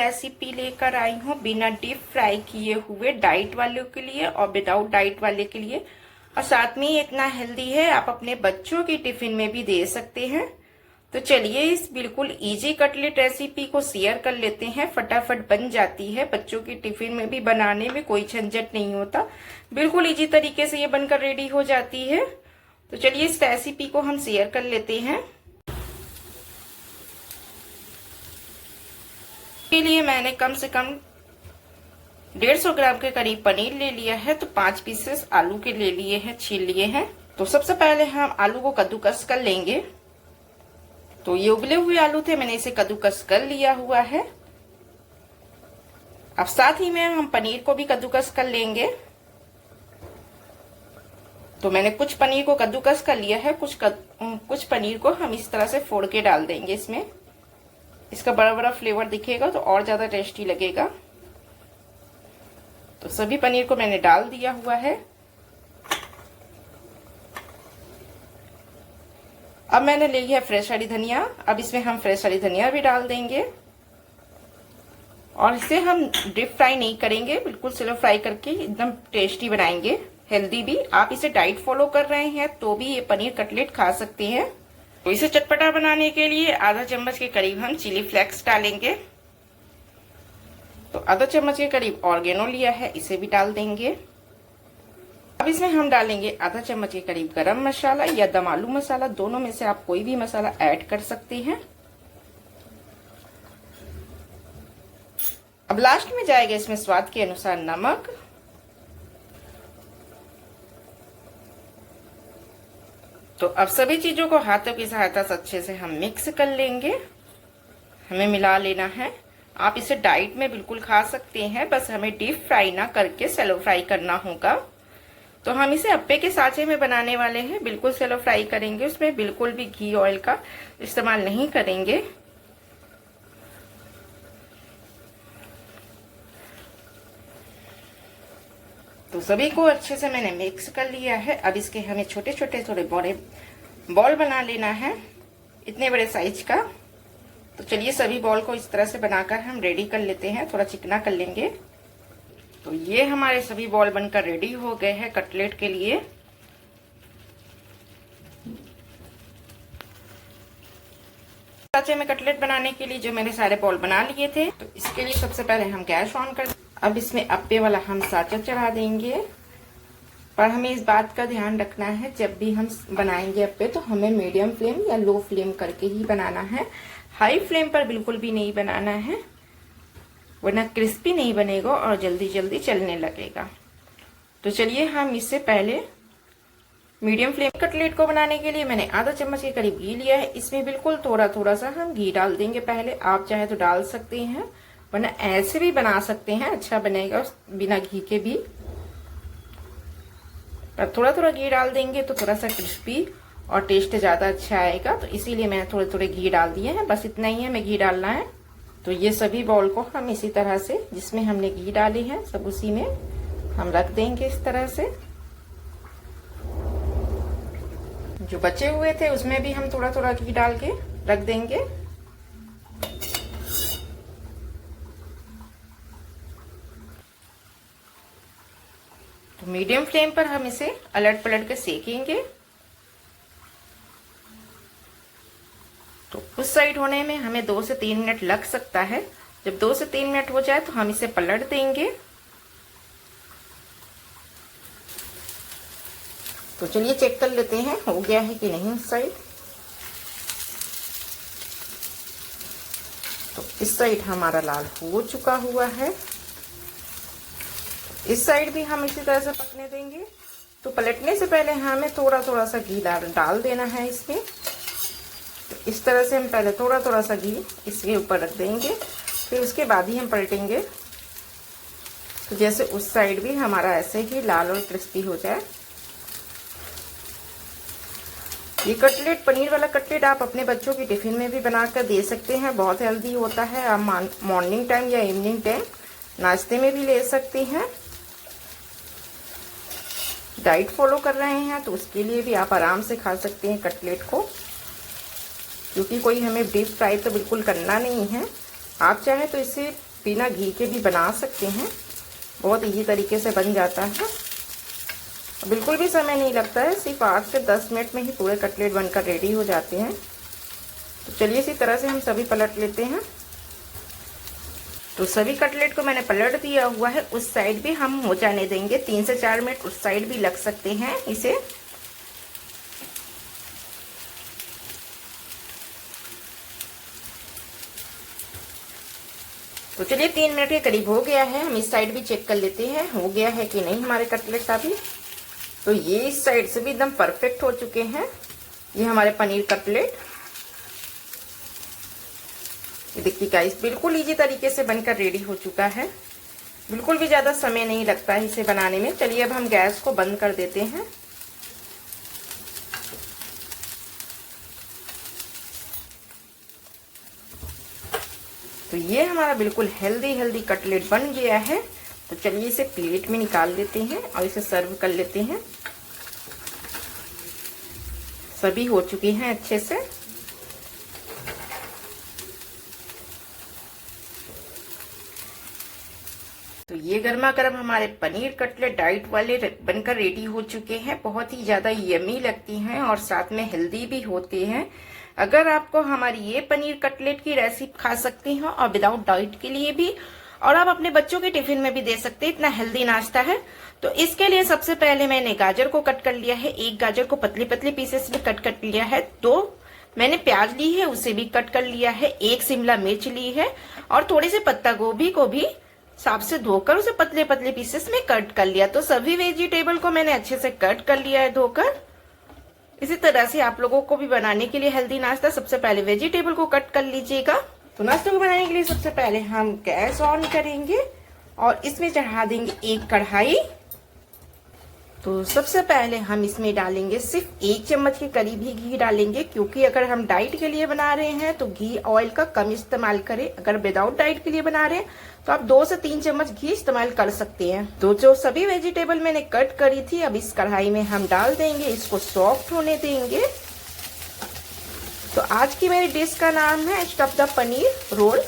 Recipe लेकर आई हूँ बिना डीप फ्राई किए हुए, डाइट वालों के लिए और विदाउट डाइट वाले के लिए। और साथ में ही इतना हेल्दी है, आप अपने बच्चों की टिफिन में भी दे सकते हैं। तो चलिए इस बिल्कुल इजी कटलेट रेसिपी को शेयर कर लेते हैं। फटाफट बन जाती है, बच्चों की टिफिन में भी बनाने में कोई झंझट नहीं होता, बिल्कुल इजी तरीके से ये बनकर रेडी हो जाती है। तो चलिए इस रेसिपी को हम शेयर कर लेते हैं। के लिए मैंने कम से कम 150 ग्राम के करीब पनीर ले लिया है। तो 5 पीसेस आलू के ले लिए हैं, छील लिए हैं। तो सबसे पहले हम आलू को कद्दूकस कर लेंगे। तो ये उबले हुए आलू थे, मैंने इसे कद्दूकस कर लिया हुआ है। अब साथ ही में हम पनीर को भी कद्दूकस कर लेंगे। तो मैंने कुछ पनीर को कद्दूकस कर लिया है, कुछ पनीर को हम इस तरह से फोड़ के डाल देंगे इसमें। इसका बड़ा बड़ा फ्लेवर दिखेगा तो और ज्यादा टेस्टी लगेगा। तो सभी पनीर को मैंने डाल दिया हुआ है। अब मैंने ली है फ्रेश हरी धनिया। अब इसमें हम फ्रेश हरी धनिया भी डाल देंगे और इसे हम डीप फ्राई नहीं करेंगे, बिल्कुल स्लो फ्राई करके एकदम टेस्टी बनाएंगे, हेल्दी भी। आप इसे डाइट फॉलो कर रहे हैं तो भी ये पनीर कटलेट खा सकते हैं। तो इसे चटपटा बनाने के लिए आधा चम्मच के करीब हम चिली फ्लेक्स डालेंगे। तो आधा चम्मच के करीब ऑर्गेनो लिया है, इसे भी डाल देंगे। अब इसमें हम डालेंगे आधा चम्मच के करीब गरम मसाला या दम आलू मसाला, दोनों में से आप कोई भी मसाला ऐड कर सकते हैं। अब लास्ट में जाएगा इसमें स्वाद के अनुसार नमक। तो अब सभी चीजों को हाथों की सहायता से अच्छे से हम मिक्स कर लेंगे, हमें मिला लेना है। आप इसे डाइट में बिल्कुल खा सकते हैं, बस हमें डीप फ्राई ना करके सेलो फ्राई करना होगा। तो हम इसे अप्पे के सांचे में बनाने वाले हैं, बिल्कुल सेलो फ्राई करेंगे, उसमें बिल्कुल भी घी ऑयल का इस्तेमाल नहीं करेंगे। तो सभी को अच्छे से मैंने मिक्स कर लिया है। अब इसके हमें छोटे छोटे थोड़े बड़े बॉल बना लेना है, इतने बड़े साइज का। तो चलिए सभी बॉल को इस तरह से बनाकर हम रेडी कर लेते हैं, थोड़ा चिकना कर लेंगे। तो ये हमारे सभी बॉल बनकर रेडी हो गए हैं कटलेट के लिए। सांचे में कटलेट बनाने के लिए जो मैंने सारे बॉल बना लिए थे, तो इसके लिए सबसे पहले हम गैस ऑन कर, अब इसमें अप्पे वाला हम सांचा चढ़ा देंगे। पर हमें इस बात का ध्यान रखना है, जब भी हम बनाएंगे अप्पे तो हमें मीडियम फ्लेम या लो फ्लेम करके ही बनाना है, हाई फ्लेम पर बिल्कुल भी नहीं बनाना है, वरना क्रिस्पी नहीं बनेगा और जल्दी जल्दी चलने लगेगा। तो चलिए हम इससे पहले मीडियम फ्लेम कटलेट को बनाने के लिए मैंने आधा चम्मच के करीब घी लिया है। इसमें बिल्कुल थोड़ा थोड़ा सा हम घी डाल देंगे पहले, आप चाहे तो डाल सकते हैं, वरना ऐसे भी बना सकते हैं, अच्छा बनेगा बिना घी के भी। पर थोड़ा थोड़ा घी डाल देंगे तो थोड़ा सा क्रिस्पी और टेस्ट ज्यादा अच्छा आएगा। तो इसीलिए मैंने थोड़े थोड़े घी डाल दिए हैं, बस इतना ही हमें घी डालना है। तो ये सभी बॉल को हम इसी तरह से, जिसमें हमने घी डाली है, सब उसी में हम रख देंगे इस तरह से। जो बचे हुए थे उसमें भी हम थोड़ा थोड़ा घी डाल के रख देंगे। तो मीडियम फ्लेम पर हम इसे अलट पलट के सेकेंगे। तो उस साइड होने में हमें 2 से 3 मिनट लग सकता है। जब 2 से 3 मिनट हो जाए तो हम इसे पलट देंगे। तो चलिए चेक कर लेते हैं हो गया है कि नहीं उस साइड। तो इस साइड हमारा लाल हो चुका हुआ है, इस साइड भी हम इसी तरह से पकने देंगे। तो पलटने से पहले हमें थोड़ा थोड़ा सा घी डाल देना है इसमें। तो इस तरह से हम पहले थोड़ा थोड़ा सा घी इसके ऊपर रख देंगे, फिर उसके बाद ही हम पलटेंगे। तो जैसे उस साइड भी हमारा ऐसे ही लाल और क्रिस्पी हो जाए। ये कटलेट, पनीर वाला कटलेट आप अपने बच्चों की टिफिन में भी बनाकर दे सकते हैं, बहुत हेल्दी होता है। आप मॉर्निंग टाइम या इवनिंग टाइम नाश्ते में भी ले सकते हैं। डाइट फॉलो कर रहे हैं तो उसके लिए भी आप आराम से खा सकते हैं कटलेट को, क्योंकि कोई हमें डीप फ्राई तो बिल्कुल करना नहीं है। आप चाहे तो इसे बिना घी के भी बना सकते हैं, बहुत इजी तरीके से बन जाता है, बिल्कुल भी समय नहीं लगता है। सिर्फ 8 से 10 मिनट में ही पूरे कटलेट बनकर रेडी हो जाते हैं। तो चलिए इसी तरह से हम सभी पलट लेते हैं। तो सभी कटलेट को मैंने पलट दिया हुआ है। उस साइड भी हम हो जाने देंगे 3 से 4 मिनट, उस साइड भी लग सकते हैं इसे। तो चलिए 3 मिनट के करीब हो गया है। हम इस साइड भी चेक कर लेते हैं हो गया है कि नहीं हमारे कटलेट अभी। तो ये इस साइड से भी एकदम परफेक्ट हो चुके हैं ये हमारे पनीर कटलेट। ये देखिए गाइस, बिल्कुल इजी तरीके से बनकर रेडी हो चुका है। बिल्कुल भी ज्यादा समय नहीं लगता है इसे बनाने में। चलिए अब हम गैस को बंद कर देते हैं। तो ये हमारा बिल्कुल हेल्दी कटलेट बन गया है। तो चलिए इसे प्लेट में निकाल लेते हैं और इसे सर्व कर लेते हैं। सभी हो चुकी हैं अच्छे से। तो ये गर्मा गर्म हमारे पनीर कटलेट डाइट वाले बनकर रेडी हो चुके हैं। बहुत ही ज्यादा यमी लगती हैं और साथ में हेल्दी भी होते हैं। अगर आपको हमारी ये पनीर कटलेट की रेसिपी खा सकती हो और विदाउट डाइट के लिए भी, और आप अपने बच्चों के टिफिन में भी दे सकते हैं, इतना हेल्दी नाश्ता है। तो इसके लिए सबसे पहले मैंने गाजर को कट कर लिया है। एक गाजर को पतली पतली पीसेस में कट कर लिया है। 2 मैंने प्याज ली है, उसे भी कट कर लिया है। 1 शिमला मिर्च ली है और थोड़े से पत्ता गोभी को भी साफ से धोकर उसे पतले पतले पीसेस में कट कर लिया। तो सभी वेजिटेबल को मैंने अच्छे से कट कर लिया है धोकर। इसी तरह से आप लोगों को भी बनाने के लिए हेल्दी नाश्ता सबसे पहले वेजिटेबल को कट कर लीजिएगा। तो नाश्ते को बनाने के लिए सबसे पहले हम गैस ऑन करेंगे और इसमें चढ़ा देंगे एक कढ़ाई। तो सबसे पहले हम इसमें डालेंगे सिर्फ 1 चम्मच के करीब ही घी डालेंगे, क्योंकि अगर हम डाइट के लिए बना रहे हैं तो घी ऑयल का कम इस्तेमाल करें। अगर विदाउट डाइट के लिए बना रहे हैं तो आप 2 से 3 चम्मच घी इस्तेमाल कर सकते हैं। तो जो सभी वेजिटेबल मैंने कट करी थी अब इस कढ़ाई में हम डाल देंगे, इसको सॉफ्ट होने देंगे। तो आज की मेरी डिश का नाम है स्टफ द पनीर रोल।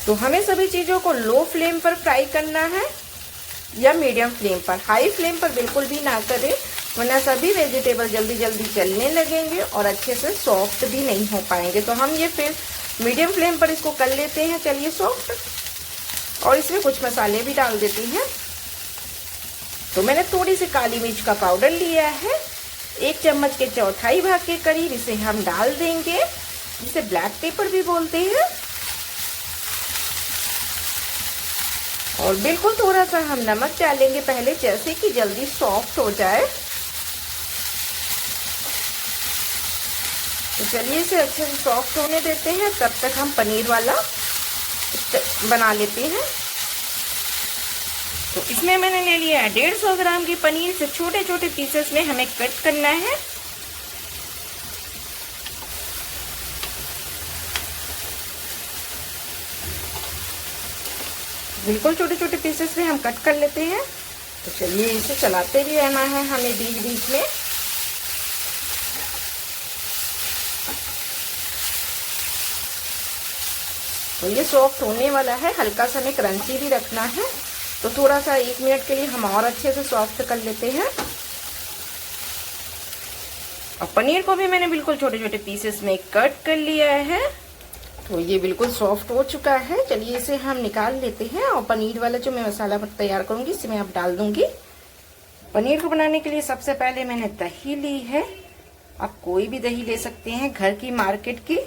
तो हमें सभी चीजों को लो फ्लेम पर फ्राई करना है या मीडियम फ्लेम पर। हाई फ्लेम पर बिल्कुल भी ना करें, वरना सभी वेजिटेबल जल्दी जल्दी जलने लगेंगे और अच्छे से सॉफ्ट भी नहीं हो पाएंगे। तो हम ये फिर मीडियम फ्लेम पर इसको कर लेते हैं। चलिए सॉफ्ट, और इसमें कुछ मसाले भी डाल देते हैं। तो मैंने थोड़ी सी काली मिर्च का पाउडर लिया है, 1 चम्मच के 1/4 भाग के करीब इसे हम डाल देंगे, जिसे ब्लैक पेपर भी बोलते हैं। और बिल्कुल थोड़ा सा हम नमक डालेंगे पहले, जैसे कि जल्दी सॉफ्ट हो जाए। तो चलिए इसे अच्छे से सॉफ्ट होने देते हैं, तब तक हम पनीर वाला बना लेते हैं। तो इसमें मैंने ले लिया है 150 ग्राम की पनीर। से छोटे छोटे पीसेस में हमें कट करना है। बिल्कुल छोटे छोटे पीसेस में हम कट कर लेते हैं। तो चलिए इसे चलाते भी रहना है हमें बीच बीच में। तो ये सॉफ्ट होने वाला है, हल्का सा हमें क्रंची भी रखना है। तो थोड़ा सा 1 मिनट के लिए हम और अच्छे से सॉफ्ट कर लेते हैं। और पनीर को भी मैंने बिल्कुल छोटे छोटे पीसेस में कट कर लिया है। तो ये बिल्कुल सॉफ्ट हो चुका है। चलिए इसे हम निकाल लेते हैं और पनीर वाला जो मैं मसाला तैयार करूंगी इसमें अब डाल दूंगी। पनीर को बनाने के लिए सबसे पहले मैंने दही ली है। आप कोई भी दही ले सकते हैं, घर की, मार्केट की।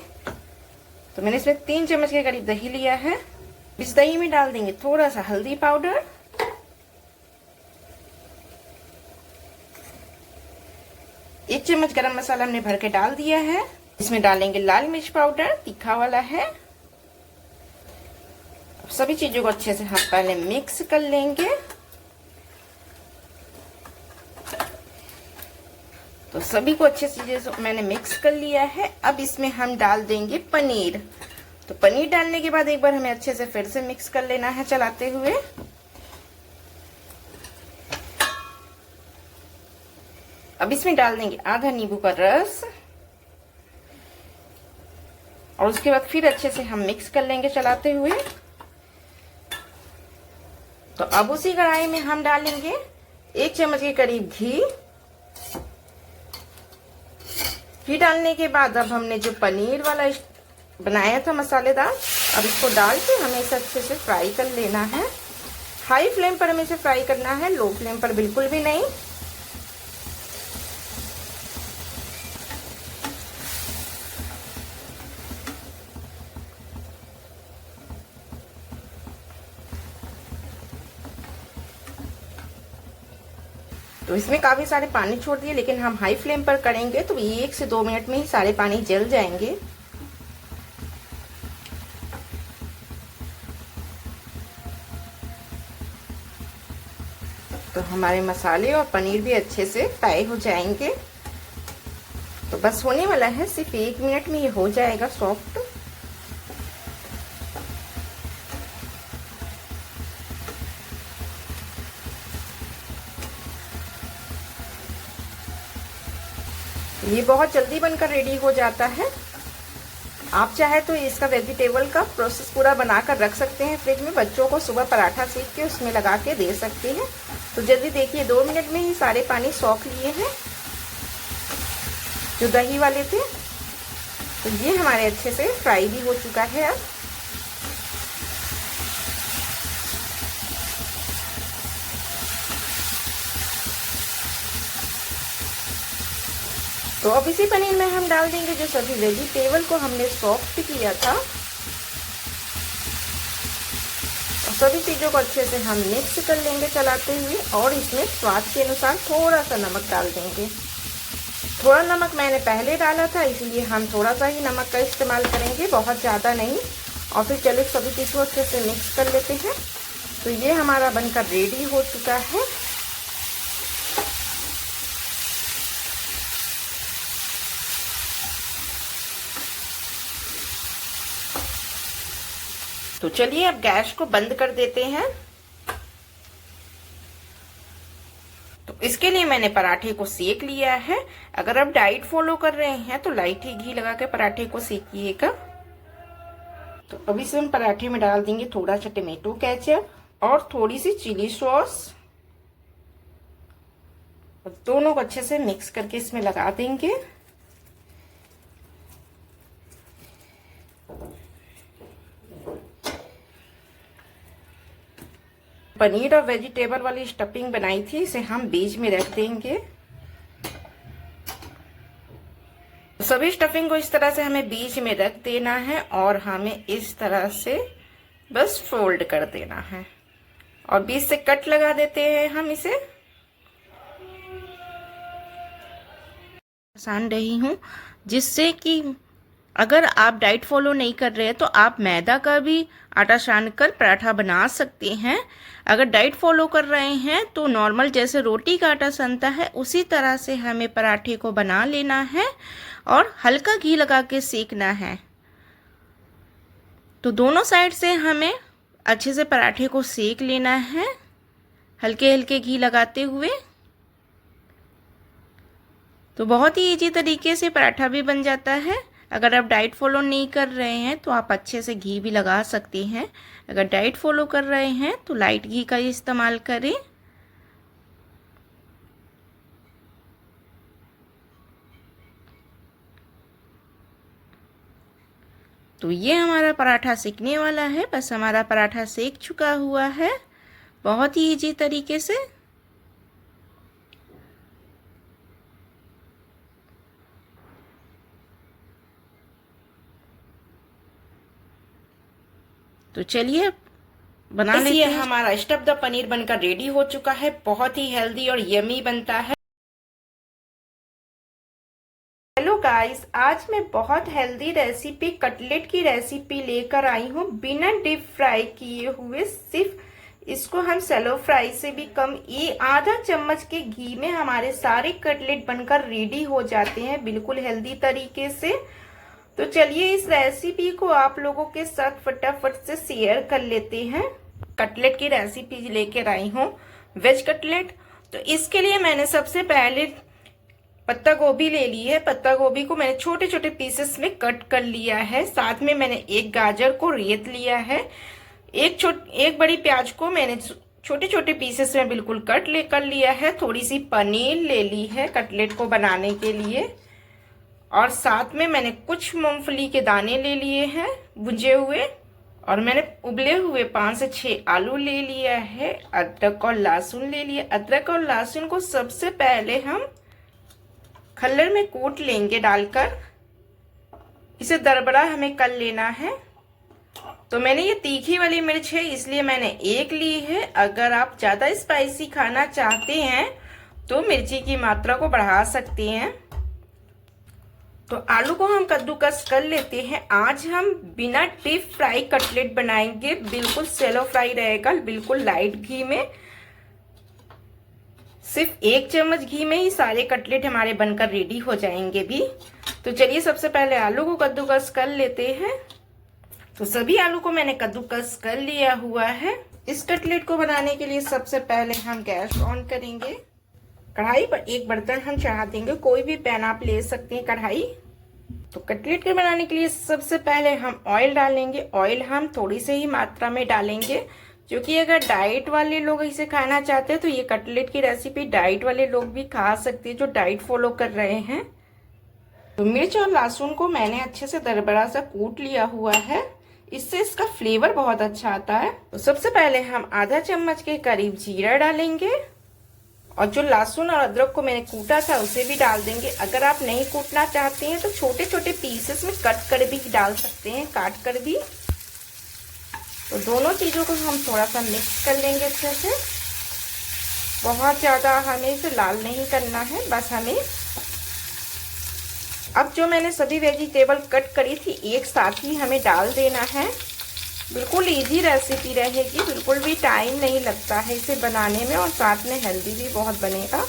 तो मैंने इसमें 3 चम्मच के करीब दही लिया है। इस दही में डाल देंगे थोड़ा सा हल्दी पाउडर, 1 चम्मच गरम मसाला हमने भर के डाल दिया है। इसमें डालेंगे लाल मिर्च पाउडर, तीखा वाला है। सभी चीजों को अच्छे से हम पहले मिक्स कर लेंगे। तो सभी को अच्छे से मैंने मिक्स कर लिया है। अब इसमें हम डाल देंगे पनीर। तो पनीर डालने के बाद एक बार हमें अच्छे से फिर से मिक्स कर लेना है चलाते हुए। अब इसमें डाल देंगे आधा नींबू का रस और उसके बाद फिर अच्छे से हम मिक्स कर लेंगे चलाते हुए। तो अब उसी कढ़ाई में हम डालेंगे 1 चम्मच के करीब घी। घी डालने के बाद अब हमने जो पनीर वाला बनाया था मसालेदार, अब इसको डाल के हमें इसे अच्छे से फ्राई कर लेना है। हाई फ्लेम पर हमें इसे फ्राई करना है, लो फ्लेम पर बिल्कुल भी नहीं। तो इसमें काफी सारे पानी छोड़ दिए, लेकिन हम हाई फ्लेम पर करेंगे तो 1 से 2 मिनट में ही सारे पानी जल जाएंगे। तो हमारे मसाले और पनीर भी अच्छे से फ्राई हो जाएंगे। तो बस होने वाला है, सिर्फ 1 मिनट में ये हो जाएगा सॉफ्ट। ये बहुत जल्दी बनकर रेडी हो जाता है। आप चाहे तो इसका वेजिटेबल का प्रोसेस पूरा बनाकर रख सकते हैं फ्रिज में, बच्चों को सुबह पराठा सेक के उसमें लगा के दे सकते हैं। तो जल्दी देखिए 2 मिनट में ही सारे पानी सोख लिए हैं जो दही वाले थे। तो ये हमारे अच्छे से फ्राई भी हो चुका है। अब तो अब इसी पनीर में हम डाल देंगे जो सभी वेजिटेबल को हमने सॉफ्ट किया था। और सभी चीजों को अच्छे से हम मिक्स कर लेंगे चलाते हुए, और इसमें स्वाद के अनुसार थोड़ा सा नमक डाल देंगे। थोड़ा नमक मैंने पहले डाला था, इसलिए हम थोड़ा सा ही नमक का इस्तेमाल करेंगे, बहुत ज़्यादा नहीं। और फिर चलो सभी चीज़ को अच्छे से मिक्स कर लेते हैं। तो ये हमारा बनकर रेडी हो चुका है। तो चलिए अब गैस को बंद कर देते हैं। तो इसके लिए मैंने पराठे को सेक लिया है। अगर आप डाइट फॉलो कर रहे हैं तो लाइट ही घी लगा के पराठे को सेकिएगा। तो अब इसे हम पराठे में डाल देंगे थोड़ा सा टमेटो केचप और थोड़ी सी चिली सॉस, और दोनों को अच्छे से मिक्स करके इसमें लगा देंगे। पनीर और वेजिटेबल वाली स्टफिंग बनाई थी, इसे हम बीच में रख देंगे। सभी स्टफिंग को इस तरह से हमें बीच में रख देना है और हमें इस तरह से बस फोल्ड कर देना है और बीच से कट लगा देते हैं हम इसे। आसान रही हूँ, जिससे कि अगर आप डाइट फॉलो नहीं कर रहे हैं तो आप मैदा का भी आटा सान कर पराठा बना सकते हैं। अगर डाइट फॉलो कर रहे हैं तो नॉर्मल जैसे रोटी का आटा सनता है उसी तरह से हमें पराठे को बना लेना है और हल्का घी लगा के सेकना है। तो दोनों साइड से हमें अच्छे से पराठे को सेक लेना है, हल्के हल्के घी लगाते हुए। तो बहुत ही इजी तरीके से पराठा भी बन जाता है। अगर आप डाइट फॉलो नहीं कर रहे हैं तो आप अच्छे से घी भी लगा सकते हैं। अगर डाइट फॉलो कर रहे हैं तो लाइट घी का इस्तेमाल करें। तो ये हमारा पराठा सेकने वाला है। बस हमारा पराठा सेक चुका हुआ है बहुत ही इजी तरीके से। तो चलिए बना लेते हैं। हमारा स्टफ द पनीर बनकर रेडी हो चुका है। बहुत ही हेल्दी और यमी बनता है। हेलो गाइस, आज मैं बहुत हेल्दी रेसिपी कटलेट की रेसिपी लेकर आई हूँ, बिना डीप फ्राई किए हुए। सिर्फ इसको हम सेलो फ्राई से भी कम, ये आधा चम्मच के घी में हमारे सारे कटलेट बनकर रेडी हो जाते हैं बिल्कुल हेल्दी तरीके से। तो चलिए इस रेसिपी को आप लोगों के साथ फटाफट से शेयर कर लेते हैं। कटलेट की रेसिपी लेकर आई हूँ, वेज कटलेट। तो इसके लिए मैंने सबसे पहले पत्ता गोभी ले ली है। पत्ता गोभी को मैंने छोटे छोटे पीसेस में कट कर लिया है। साथ में मैंने एक गाजर को रेत लिया है। एक बड़ी प्याज को मैंने छोटे छोटे पीसेस में बिल्कुल कट कर लिया है। थोड़ी सी पनीर ले ली है कटलेट को बनाने के लिए, और साथ में मैंने कुछ मूंगफली के दाने ले लिए हैं भुजे हुए, और मैंने उबले हुए 5 से 6 आलू ले लिया है। अदरक और लहसुन ले लिया। अदरक और लहसुन को सबसे पहले हम खल्लर में कूट लेंगे डालकर, इसे दरबरा हमें कर लेना है। तो मैंने ये तीखी वाली मिर्च है इसलिए मैंने 1 ली है। अगर आप ज़्यादा स्पाइसी खाना चाहते हैं तो मिर्ची की मात्रा को बढ़ा सकते हैं। तो आलू को हम कद्दूकस कर लेते हैं। आज हम बिना डीप फ्राई कटलेट बनाएंगे, बिल्कुल सेलो फ्राई रहेगा, बिल्कुल लाइट घी में। सिर्फ 1 चम्मच घी में ही सारे कटलेट हमारे बनकर रेडी हो जाएंगे भी। तो चलिए सबसे पहले आलू को कद्दूकस कर लेते हैं। तो सभी आलू को मैंने कद्दूकस कर लिया हुआ है। इस कटलेट को बनाने के लिए सबसे पहले हम गैस ऑन करेंगे। कढ़ाई पर एक बर्तन हम चढ़ा देंगे, कोई भी पैन आप ले सकते हैं कढ़ाई। तो कटलेट के बनाने के लिए सबसे पहले हम ऑयल डालेंगे। ऑयल हम थोड़ी से ही मात्रा में डालेंगे, क्योंकि अगर डाइट वाले लोग इसे खाना चाहते हैं तो ये कटलेट की रेसिपी डाइट वाले लोग भी खा सकते हैं जो डाइट फॉलो कर रहे हैं। तो मिर्च और लहसुन को मैंने अच्छे से दरबरा सा कूट लिया हुआ है, इससे इसका फ्लेवर बहुत अच्छा आता है। तो सबसे पहले हम आधा चम्मच के करीब जीरा डालेंगे, और जो लहसुन और अदरक को मैंने कूटा था उसे भी डाल देंगे। अगर आप नहीं कूटना चाहते हैं तो छोटे छोटे पीसेस में कट कर भी डाल सकते हैं, काट कर भी। तो दोनों चीज़ों को हम थोड़ा सा मिक्स कर लेंगे अच्छे से। बहुत ज़्यादा हमें इसे लाल नहीं करना है, बस हमें। अब जो मैंने सभी वेजिटेबल कट करी थी एक साथ ही हमें डाल देना है। बिल्कुल इजी रेसिपी रहेगी, बिल्कुल भी टाइम नहीं लगता है इसे बनाने में, और साथ में हेल्दी भी बहुत बनेगा।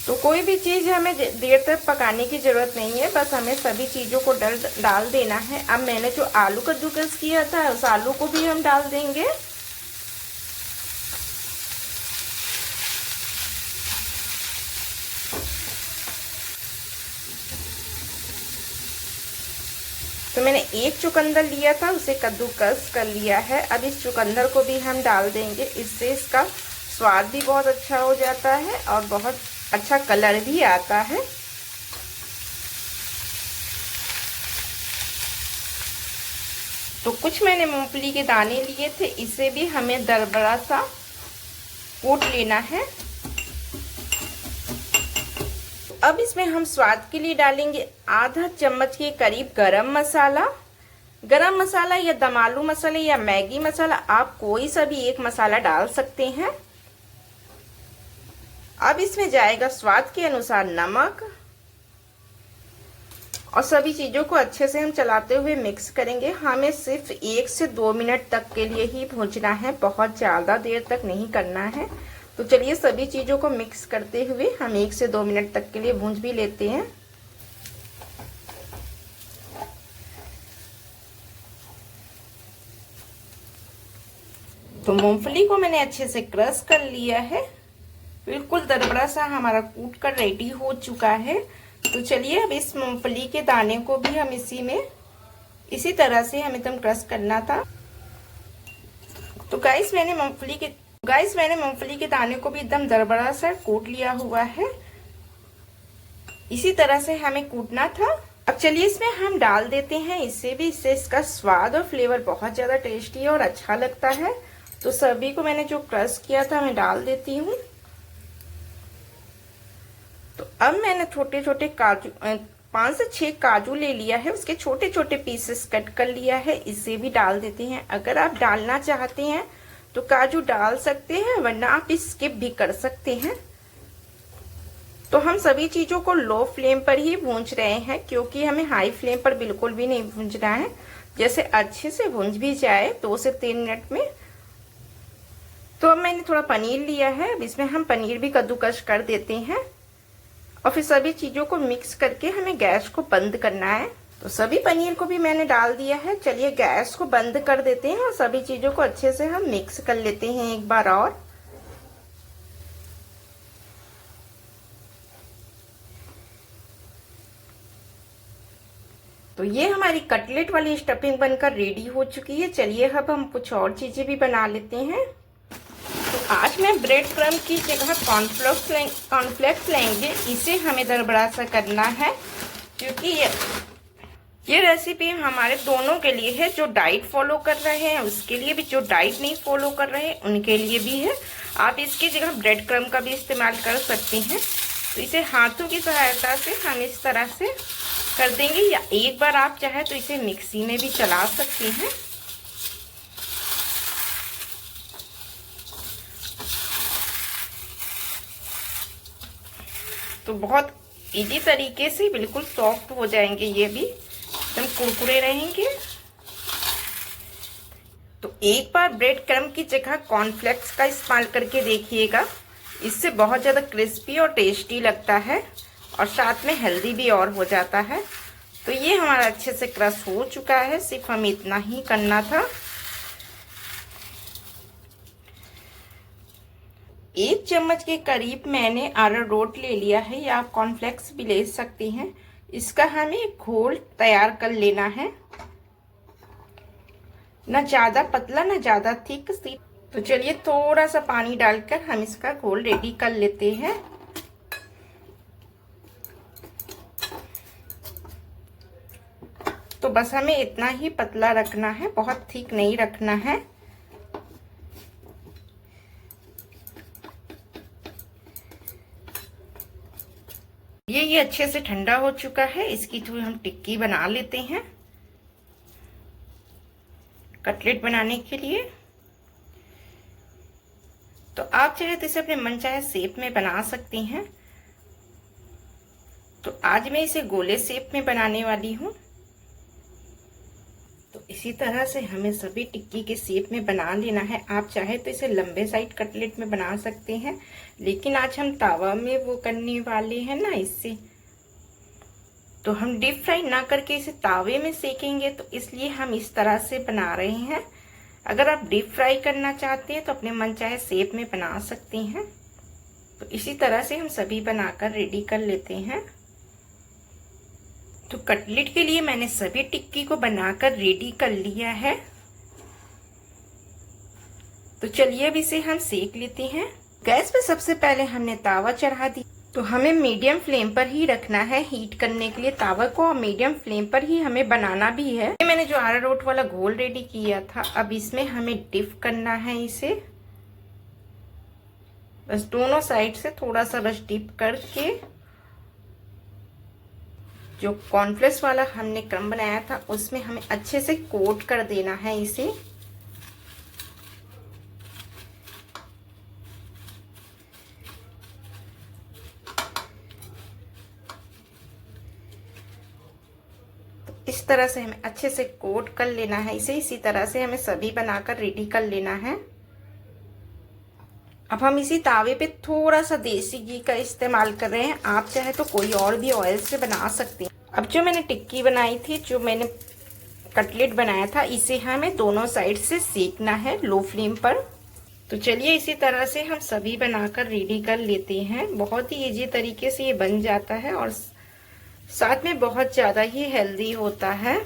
तो कोई भी चीज़ हमें देर तक पकाने की ज़रूरत नहीं है, बस हमें सभी चीज़ों को डाल देना है। अब मैंने जो आलू कद्दूकस किया था उस आलू को भी हम डाल देंगे। तो मैंने 1 चुकंदर लिया था, उसे कद्दूकस कर लिया है। अब इस चुकंदर को भी हम डाल देंगे, इससे इसका स्वाद भी बहुत अच्छा हो जाता है और बहुत अच्छा कलर भी आता है। तो कुछ मैंने मूंगफली के दाने लिए थे, इसे भी हमें दरबरा सा कूट लेना है। अब इसमें हम स्वाद के लिए डालेंगे आधा चम्मच के करीब गरम मसाला। गरम मसाला या दम आलू मसाला या मैगी मसाला, आप कोई सा भी एक मसाला डाल सकते हैं। अब इसमें जाएगा स्वाद के अनुसार नमक, और सभी चीज़ों को अच्छे से हम चलाते हुए मिक्स करेंगे। हमें सिर्फ 1 से 2 मिनट तक के लिए ही भूनना है, बहुत ज़्यादा देर तक नहीं करना है। तो चलिए सभी चीज़ों को मिक्स करते हुए हम 1 से 2 मिनट तक के लिए भून भी लेते हैं। तो मूंगफली को मैंने अच्छे से क्रश कर लिया है, बिल्कुल दरबरा सा हमारा कूट कर रेडी हो चुका है। तो चलिए अब इस मूंगफली के दाने को भी हम इसी तरह से हमें एकदम क्रश करना था। तो गाइस मैंने मूंगफली के दाने को भी एकदम दरबरा सा कूट लिया हुआ है, इसी तरह से हमें कूटना था। अब चलिए इसमें हम डाल देते हैं, इससे इसका स्वाद और फ्लेवर बहुत ज़्यादा टेस्टी और अच्छा लगता है। तो सभी को मैंने जो क्रश किया था मैं डाल देती हूँ। तो अब मैंने छोटे छोटे काजू 5 से 6 काजू ले लिया है, उसके छोटे छोटे पीसेस कट कर लिया है, इसे भी डाल देते हैं। अगर आप डालना चाहते हैं तो काजू डाल सकते हैं, वरना आप स्किप भी कर सकते हैं। तो हम सभी चीज़ों को लो फ्लेम पर ही भूंज रहे हैं, क्योंकि हमें हाई फ्लेम पर बिल्कुल भी नहीं भूंजना है। जैसे अच्छे से भूंज भी जाए 2 से 3 मिनट में। तो अब मैंने थोड़ा पनीर लिया है, अब इसमें हम पनीर भी कद्दूकस कर देते हैं, और फिर सभी चीज़ों को मिक्स करके हमें गैस को बंद करना है। तो सभी पनीर को भी मैंने डाल दिया है। चलिए गैस को बंद कर देते हैं और सभी चीज़ों को अच्छे से हम मिक्स कर लेते हैं एक बार और। तो ये हमारी कटलेट वाली स्टफिंग बनकर रेडी हो चुकी है। चलिए अब हम कुछ और चीजें भी बना लेते हैं। तो आज मैं ब्रेड क्रम्ब की जगह कॉर्नफ्लेक्स लेंगे। इसे हमें दरबरा सा करना है, क्योंकि ये रेसिपी हमारे दोनों के लिए है, जो डाइट फॉलो कर रहे हैं उसके लिए भी, जो डाइट नहीं फॉलो कर रहे हैं उनके लिए भी है। आप इसकी जगह ब्रेड क्रम्ब का भी इस्तेमाल कर सकते हैं। तो इसे हाथों की सहायता से हम इस तरह से कर देंगे, या एक बार आप चाहे तो इसे मिक्सी में भी चला सकते हैं। तो बहुत इजी तरीके से बिल्कुल सॉफ्ट हो जाएंगे, ये भी एकदम कुरकुरे रहेंगे। तो एक बार ब्रेड क्रम्ब की जगह कॉर्नफ्लेक्स का इस्तेमाल करके देखिएगा, इससे बहुत ज़्यादा क्रिस्पी और टेस्टी लगता है और साथ में हेल्दी भी और हो जाता है। तो ये हमारा अच्छे से क्रश हो चुका है, सिर्फ हमें इतना ही करना था। 1 चम्मच के करीब मैंने अरारोट ले लिया है, या आप कॉर्नफ्लेक्स भी ले सकती हैं। इसका हमें घोल तैयार कर लेना है, ना ज़्यादा पतला ना ज़्यादा थिक। तो चलिए थोड़ा सा पानी डालकर हम इसका घोल रेडी कर लेते हैं। तो बस हमें इतना ही पतला रखना है, बहुत थिक नहीं रखना है। ये अच्छे से ठंडा हो चुका है। इसकी थोड़ी हम टिक्की बना लेते हैं कटलेट बनाने के लिए। तो आप चाहे तो इसे अपने मनचाहे शेप में बना सकती हैं। तो आज मैं इसे गोले शेप में बनाने वाली हूँ। तो इसी तरह से हमें सभी टिक्की के शेप में बना लेना है। आप चाहे तो इसे लंबे साइड कटलेट में बना सकते हैं, लेकिन आज हम तावा में वो करने वाले हैं ना, इससे तो हम डीप फ्राई ना करके इसे तावे में सेकेंगे, तो इसलिए हम इस तरह से बना रहे हैं। अगर आप डीप फ्राई करना चाहते हैं तो अपने मनचाहे शेप में बना सकते हैं। तो इसी तरह से हम सभी बनाकर रेडी कर लेते हैं। तो कटलेट के लिए मैंने सभी टिक्की को बनाकर रेडी कर लिया है। तो चलिए अब इसे हम सेक लेते हैं। गैस पे सबसे पहले हमने तावा चढ़ा दी। तो हमें मीडियम फ्लेम पर ही रखना है हीट करने के लिए तावा को, और मीडियम फ्लेम पर ही हमें बनाना भी है। मैंने जो अरारोट वाला घोल रेडी किया था, अब इसमें हमें डिप करना है इसे। बस दोनों साइड से थोड़ा सा बस डिप करके, जो कॉर्नफ्लेक्स वाला हमने क्रम्ब बनाया था उसमें हमें अच्छे से कोट कर देना है इसे। इस तरह से हमें अच्छे से कोट कर लेना है इसे। इसी तरह से हमें सभी बनाकर रेडी कर लेना है। अब हम इसी तावे पे थोड़ा सा देसी घी का इस्तेमाल कर रहे हैं। आप चाहे तो कोई और भी ऑयल से बना सकते हैं। अब जो मैंने टिक्की बनाई थी, जो मैंने कटलेट बनाया था, इसे हमें दोनों साइड से सेकना है लो फ्लेम पर। तो चलिए इसी तरह से हम सभी बनाकर रेडी कर लेते हैं। बहुत ही इजी तरीके से ये बन जाता है और साथ में बहुत ज़्यादा ही हेल्दी होता है।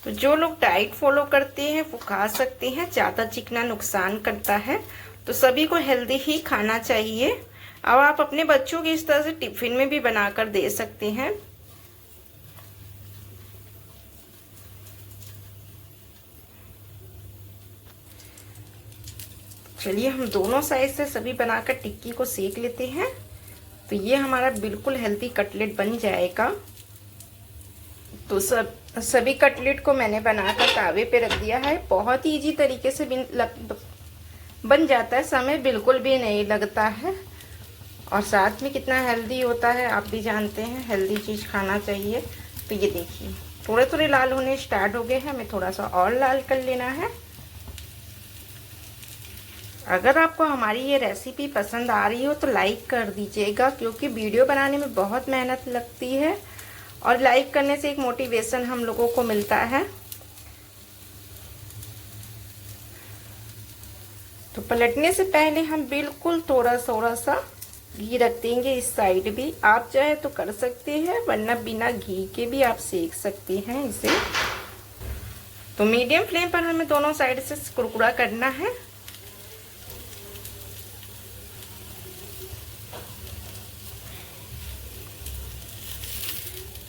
तो जो लोग डाइट फॉलो करते हैं वो खा सकते हैं, ज़्यादा चिकना नुकसान करता है। तो सभी को हेल्दी ही खाना चाहिए। अब आप अपने बच्चों को इस तरह से टिफिन में भी बनाकर दे सकते हैं। चलिए हम दोनों साइड से सभी बनाकर टिक्की को सेक लेते हैं। तो ये हमारा बिल्कुल हेल्दी कटलेट बन जाएगा। तो सभी कटलेट को मैंने बनाकर तावे पे रख दिया है। बहुत ही इजी तरीके से बन जाता है, समय बिल्कुल भी नहीं लगता है और साथ में कितना हेल्दी होता है आप भी जानते हैं। हेल्दी चीज़ खाना चाहिए। तो ये देखिए थोड़े थोड़े लाल होने स्टार्ट हो गए हैं, हमें थोड़ा सा और लाल कर लेना है। अगर आपको हमारी ये रेसिपी पसंद आ रही हो तो लाइक कर दीजिएगा, क्योंकि वीडियो बनाने में बहुत मेहनत लगती है और लाइक करने से एक मोटिवेशन हम लोगों को मिलता है। तो पलटने से पहले हम बिल्कुल थोड़ा सा घी रख देंगे इस साइड भी। आप चाहे तो कर सकते हैं, वरना बिना घी के भी आप सेक सकते हैं इसे। तो मीडियम फ्लेम पर हमें दोनों साइड से कुरकुरा करना है।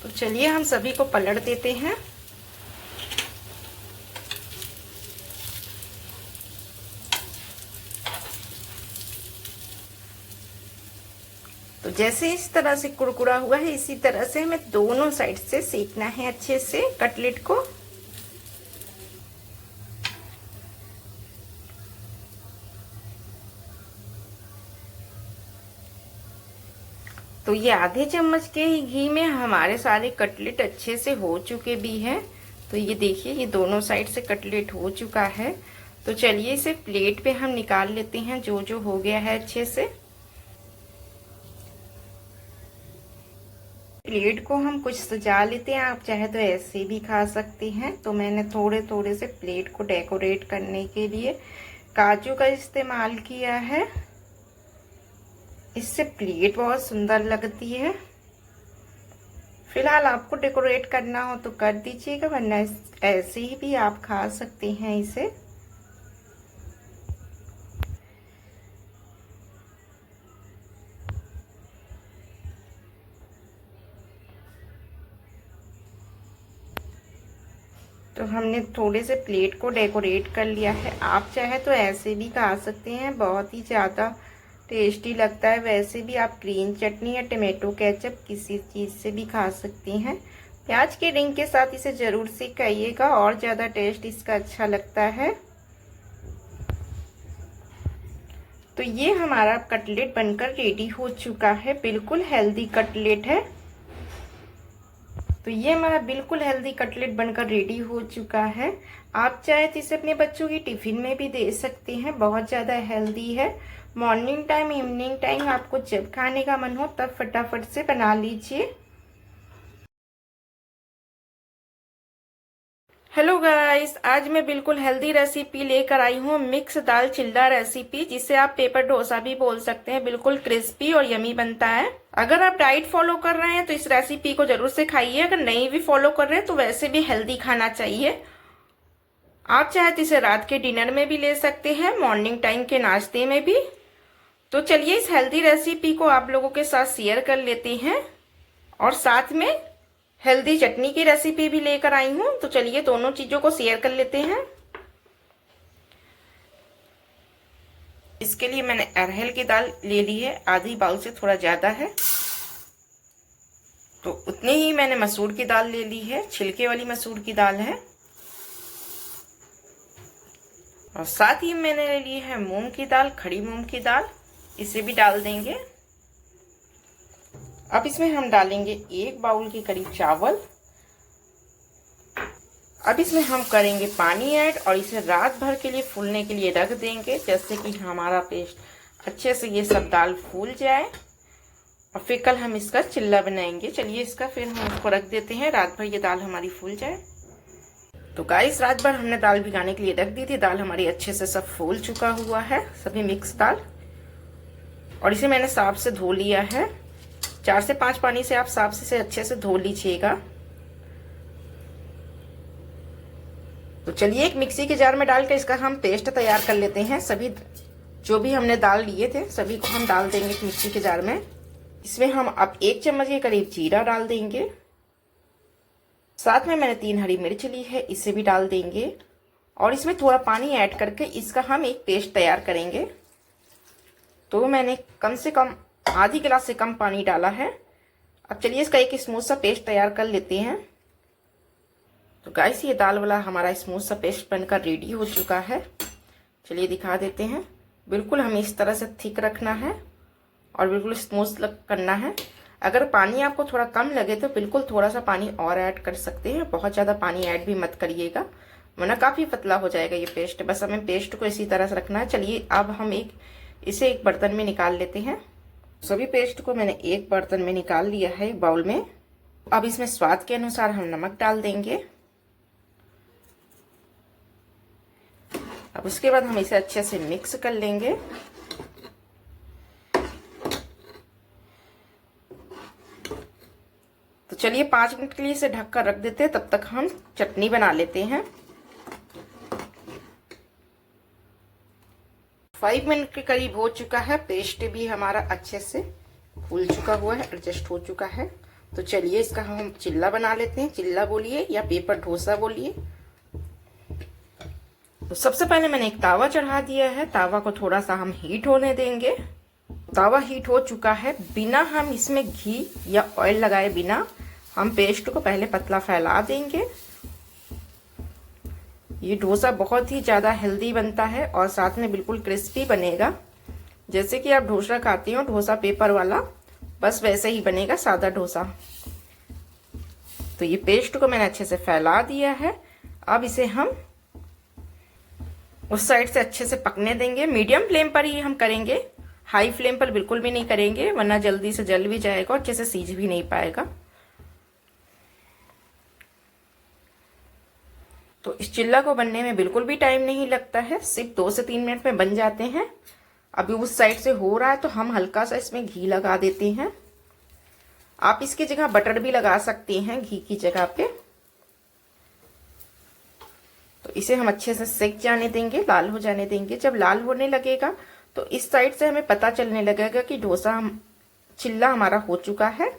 तो चलिए हम सभी को पलट देते हैं। तो जैसे इस तरह से कुरकुरा हुआ है, इसी तरह से हमें दोनों साइड से सेकना है अच्छे से कटलेट को। तो ये आधे चम्मच के ही घी में हमारे सारे कटलेट अच्छे से हो चुके भी हैं। तो ये देखिए, ये दोनों साइड से कटलेट हो चुका है। तो चलिए इसे प्लेट पे हम निकाल लेते हैं, जो जो हो गया है अच्छे से। प्लेट को हम कुछ सजा लेते हैं, आप चाहे तो ऐसे भी खा सकते हैं। तो मैंने थोड़े थोड़े से प्लेट को डेकोरेट करने के लिए काजू का इस्तेमाल किया है। इससे प्लेट बहुत सुंदर लगती है। फिलहाल आपको डेकोरेट करना हो तो कर दीजिएगा, वरना ऐसे ही भी आप खा सकते हैं इसे। तो हमने थोड़े से प्लेट को डेकोरेट कर लिया है। आप चाहे तो ऐसे भी खा सकते हैं, बहुत ही ज़्यादा टेस्टी लगता है। वैसे भी आप ग्रीन चटनी या टमाटो केचप किसी चीज़ से भी खा सकती हैं। प्याज के रिंग के साथ इसे ज़रूर से खाइएगा, और ज़्यादा टेस्ट इसका अच्छा लगता है। तो ये हमारा कटलेट बनकर रेडी हो चुका है। बिल्कुल हेल्दी कटलेट है। तो ये हमारा बिल्कुल हेल्दी कटलेट बनकर रेडी हो चुका है। आप चाहे तो इसे अपने बच्चों की टिफिन में भी दे सकते हैं, बहुत ज़्यादा हेल्दी है। मॉर्निंग टाइम, इवनिंग टाइम आपको जब खाने का मन हो तब फटाफट से बना लीजिए। हेलो गाइस, आज मैं बिल्कुल हेल्दी रेसिपी लेकर आई हूँ, मिक्स दाल चिल्ला रेसिपी, जिसे आप पेपर डोसा भी बोल सकते हैं। बिल्कुल क्रिस्पी और यमी बनता है। अगर आप डाइट फॉलो कर रहे हैं तो इस रेसिपी को जरूर से खाइए। अगर नहीं भी फॉलो कर रहे हैं तो वैसे भी हेल्दी खाना चाहिए। आप चाहे तो इसे रात के डिनर में भी ले सकते हैं, मॉर्निंग टाइम के नाश्ते में भी। तो चलिए इस हेल्दी रेसिपी को आप लोगों के साथ शेयर कर लेते हैं, और साथ में हेल्दी चटनी की रेसिपी भी लेकर आई हूँ। तो चलिए दोनों चीजों को शेयर कर लेते हैं। इसके लिए मैंने अरहर की दाल ले ली है, आधी बाउल से थोड़ा ज्यादा है। तो उतनी ही मैंने मसूर की दाल ले ली है, छिलके वाली मसूर की दाल है। और साथ ही मैंने ले ली है मूंग की दाल, खड़ी मूंग की दाल, इसे भी डाल देंगे। अब इसमें हम डालेंगे 1 बाउल के करीब चावल। अब इसमें हम करेंगे पानी ऐड, और इसे रात भर के लिए फूलने के लिए रख देंगे, जैसे कि हमारा पेस्ट अच्छे से ये सब दाल फूल जाए। और फिर कल हम इसका चिल्ला बनाएंगे। चलिए इसका फिर हम इसको रख देते हैं, रात भर ये दाल हमारी फूल जाए। तो गाइस, रात भर हमने दाल भिगाने के लिए रख दी थी। दाल हमारी अच्छे से सब फूल चुका हुआ है, सभी मिक्स दाल। और इसे मैंने साफ से धो लिया है। 4 से 5 पानी से आप साफ से अच्छे से धो लीजिएगा। तो चलिए एक मिक्सी के जार में डालकर इसका हम पेस्ट तैयार कर लेते हैं। सभी जो भी हमने दाल लिए थे सभी को हम डाल देंगे एक मिक्सी के जार में। इसमें हम अब 1 चम्मच के करीब जीरा डाल देंगे। साथ में मैंने 3 हरी मिर्च ली है, इसे भी डाल देंगे। और इसमें थोड़ा पानी ऐड करके इसका हम एक पेस्ट तैयार करेंगे। तो मैंने कम से कम आधी गिलास से कम पानी डाला है। अब चलिए इसका एक स्मूथ सा पेस्ट तैयार कर लेते हैं। तो गाइस, ये दाल वाला हमारा स्मूथ सा पेस्ट बनकर रेडी हो चुका है। चलिए दिखा देते हैं। बिल्कुल हमें इस तरह से थिक रखना है और बिल्कुल स्मूथ करना है। अगर पानी आपको थोड़ा कम लगे तो बिल्कुल थोड़ा सा पानी और ऐड कर सकते हैं, बहुत ज़्यादा पानी ऐड भी मत करिएगा, वरना काफ़ी पतला हो जाएगा ये पेस्ट। बस हमें पेस्ट को इसी तरह से रखना है। चलिए अब हम इसे एक बर्तन में निकाल लेते हैं। सभी पेस्ट को मैंने एक बर्तन में निकाल लिया है, एक बाउल में। अब इसमें स्वाद के अनुसार हम नमक डाल देंगे। अब उसके बाद हम इसे अच्छे से मिक्स कर लेंगे। तो चलिए 5 मिनट के लिए इसे ढक कर रख देते हैं, तब तक हम चटनी बना लेते हैं। 5 मिनट के करीब हो चुका है, पेस्ट भी हमारा अच्छे से फूल चुका हुआ है, एडजस्ट हो चुका है। तो चलिए इसका हम चिल्ला बना लेते हैं। चिल्ला बोलिए या पेपर डोसा बोलिए। तो सबसे पहले मैंने एक तावा चढ़ा दिया है, तावा को थोड़ा सा हम हीट होने देंगे। तावा हीट हो चुका है, बिना हम इसमें घी या ऑयल लगाए बिना हम पेस्ट को पहले पतला फैला देंगे। ये डोसा बहुत ही ज़्यादा हेल्दी बनता है और साथ में बिल्कुल क्रिस्पी बनेगा। जैसे कि आप डोसा खाते हो डोसा पेपर वाला, बस वैसे ही बनेगा सादा डोसा। तो ये पेस्ट को मैंने अच्छे से फैला दिया है। अब इसे हम उस साइड से अच्छे से पकने देंगे। मीडियम फ्लेम पर ही हम करेंगे, हाई फ्लेम पर बिल्कुल भी नहीं करेंगे, वरना जल्दी से जल भी जाएगा और अच्छे से सीज भी नहीं पाएगा। तो इस चिल्ला को बनने में बिल्कुल भी टाइम नहीं लगता है, सिर्फ 2 से 3 मिनट में बन जाते हैं। अभी उस साइड से हो रहा है तो हम हल्का सा इसमें घी लगा देते हैं। आप इसकी जगह बटर भी लगा सकते हैं घी की जगह पे। तो इसे हम अच्छे से सेक जाने देंगे, लाल हो जाने देंगे। जब लाल होने लगेगा तो इस साइड से हमें पता चलने लगेगा कि डोसा चिल्ला हमारा हो चुका है।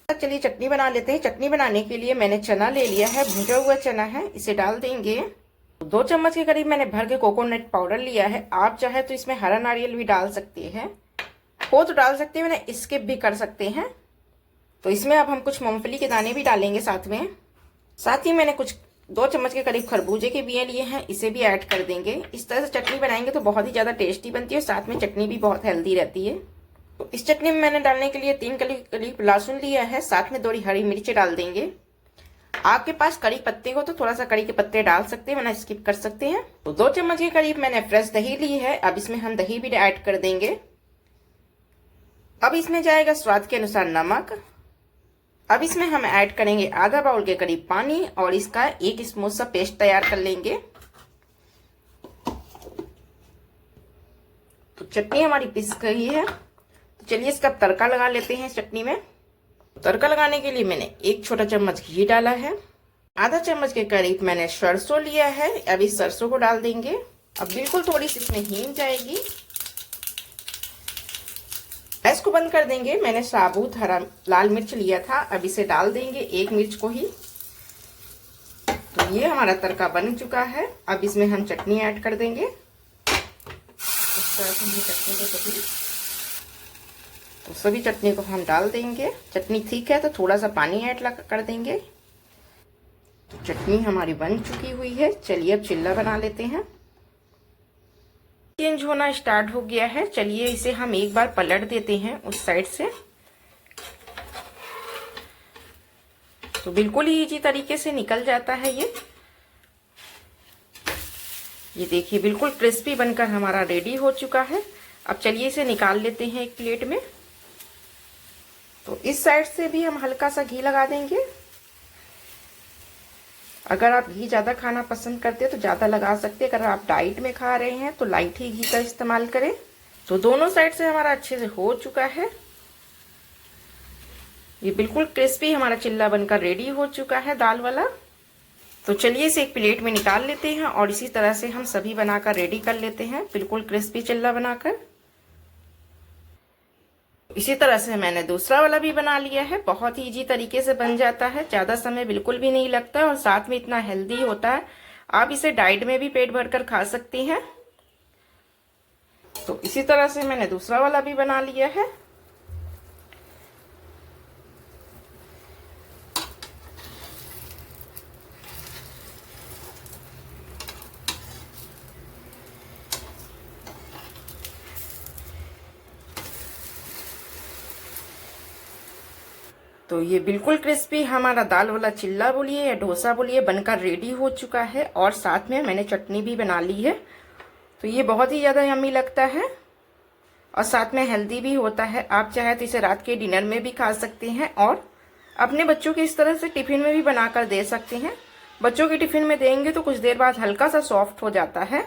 चलिए चटनी बना लेते हैं। चटनी बनाने के लिए मैंने चना ले लिया है, भुजा हुआ चना है, इसे डाल देंगे। 2 चम्मच के करीब मैंने भर के कोकोनट पाउडर लिया है। आप चाहे तो इसमें हरा नारियल भी डाल सकते हैं, हो तो डाल सकते हैं, मैंने स्किप भी कर सकते हैं। तो इसमें अब हम कुछ मूंगफली के दाने भी डालेंगे साथ में। साथ ही मैंने कुछ 2 चम्मच के करीब खरबूजे के बिये लिए हैं, इसे भी ऐड कर देंगे। इस तरह से चटनी बनाएंगे तो बहुत ही ज़्यादा टेस्टी बनती है, साथ में चटनी भी बहुत हेल्दी रहती है। तो इस चटनी में मैंने डालने के लिए 3 कली करीब लहसुन लिया है, साथ में 2 हरी मिर्च डाल देंगे। आपके पास कड़ी पत्ते हो तो थोड़ा सा कड़ी के पत्ते डाल सकते हैं, वरना स्किप कर सकते हैं। तो 2 चम्मच के करीब मैंने फ्रेश दही ली है, अब इसमें हम दही भी ऐड कर देंगे। अब इसमें जाएगा स्वाद के अनुसार नमक। अब इसमें हम ऐड करेंगे आधा बाउल के करीब पानी और इसका एक स्मूथ सा पेस्ट तैयार कर लेंगे। तो चटनी हमारी पिस गई है, तो चलिए इसका तड़का लगा लेते हैं। चटनी में तड़का लगाने के लिए मैंने 1 छोटा चम्मच घी डाला है, आधा चम्मच के करीब मैंने सरसों लिया है। अब इस सरसों को डाल देंगे। अब बिल्कुल थोड़ी सी इसमें हींग जाएगी। गैस को बंद कर देंगे। मैंने साबुत हरा लाल मिर्च लिया था, अब इसे डाल देंगे, 1 मिर्च को ही। तो ये हमारा तड़का बन चुका है। अब इसमें हम चटनी ऐड कर देंगे। इस तरह से हम चटनी को सभी चटनी को हम डाल देंगे। चटनी ठीक है तो थोड़ा सा पानी ऐड कर देंगे। तो चटनी हमारी बन चुकी हुई है। चलिए अब चिल्ला बना लेते हैं। चेंज होना स्टार्ट हो गया है, चलिए इसे हम एक बार पलट देते हैं उस साइड से। तो बिल्कुल ही इजी तरीके से निकल जाता है ये देखिए बिल्कुल क्रिस्पी बनकर हमारा रेडी हो चुका है। अब चलिए इसे निकाल लेते हैं एक प्लेट में। तो इस साइड से भी हम हल्का सा घी लगा देंगे। अगर आप घी ज़्यादा खाना पसंद करते हैं तो ज़्यादा लगा सकते हैं, अगर आप डाइट में खा रहे हैं तो लाइट ही घी का इस्तेमाल करें। तो दोनों साइड से हमारा अच्छे से हो चुका है। ये बिल्कुल क्रिस्पी हमारा चिल्ला बनकर रेडी हो चुका है दाल वाला। तो चलिए इसे एक प्लेट में निकाल लेते हैं और इसी तरह से हम सभी बनाकर रेडी कर लेते हैं, बिल्कुल क्रिस्पी चिल्ला बनाकर। इसी तरह से मैंने दूसरा वाला भी बना लिया है। बहुत ही इजी तरीके से बन जाता है, ज़्यादा समय बिल्कुल भी नहीं लगता और साथ में इतना हेल्दी होता है। आप इसे डाइट में भी पेट भरकर खा सकती हैं। तो इसी तरह से मैंने दूसरा वाला भी बना लिया है। तो ये बिल्कुल क्रिस्पी हमारा दाल वाला चिल्ला बोलिए या डोसा बोलिए बनकर रेडी हो चुका है और साथ में मैंने चटनी भी बना ली है। तो ये बहुत ही ज़्यादा यम्मी लगता है और साथ में हेल्दी भी होता है। आप चाहे तो इसे रात के डिनर में भी खा सकते हैं और अपने बच्चों के इस तरह से टिफिन में भी बनाकर दे सकते हैं। बच्चों के टिफिन में देंगे तो कुछ देर बाद हल्का सा सॉफ्ट हो जाता है।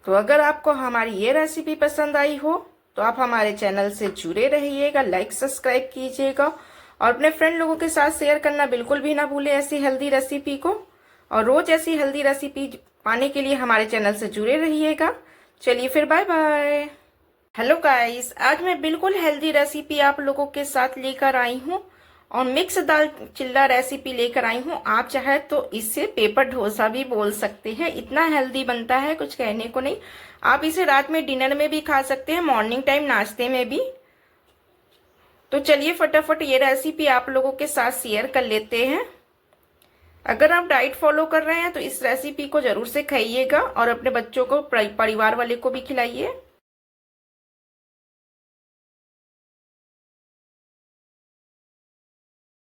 तो अगर आपको हमारी ये रेसिपी पसंद आई हो तो आप हमारे चैनल से जुड़े रहिएगा, लाइक सब्सक्राइब कीजिएगा और अपने फ्रेंड लोगों के साथ शेयर करना बिल्कुल भी ना भूलें ऐसी हेल्दी रेसिपी को। और रोज ऐसी हेल्दी रेसिपी पाने के लिए हमारे चैनल से जुड़े रहिएगा। चलिए फिर बाय बाय। हेलो गाइस, आज मैं बिल्कुल हेल्दी रेसिपी आप लोगों के साथ लेकर आई हूँ और मिक्स दाल चिल्ला रेसिपी लेकर आई हूँ। आप चाहे तो इससे पेपर डोसा भी बोल सकते हैं, इतना हेल्दी बनता है कुछ कहने को नहीं। आप इसे रात में डिनर में भी खा सकते हैं, मॉर्निंग टाइम नाश्ते में भी। तो चलिए फटाफट ये रेसिपी आप लोगों के साथ शेयर कर लेते हैं। अगर आप डाइट फॉलो कर रहे हैं तो इस रेसिपी को जरूर से खाइएगा और अपने बच्चों को, परिवार वाले को भी खिलाइए।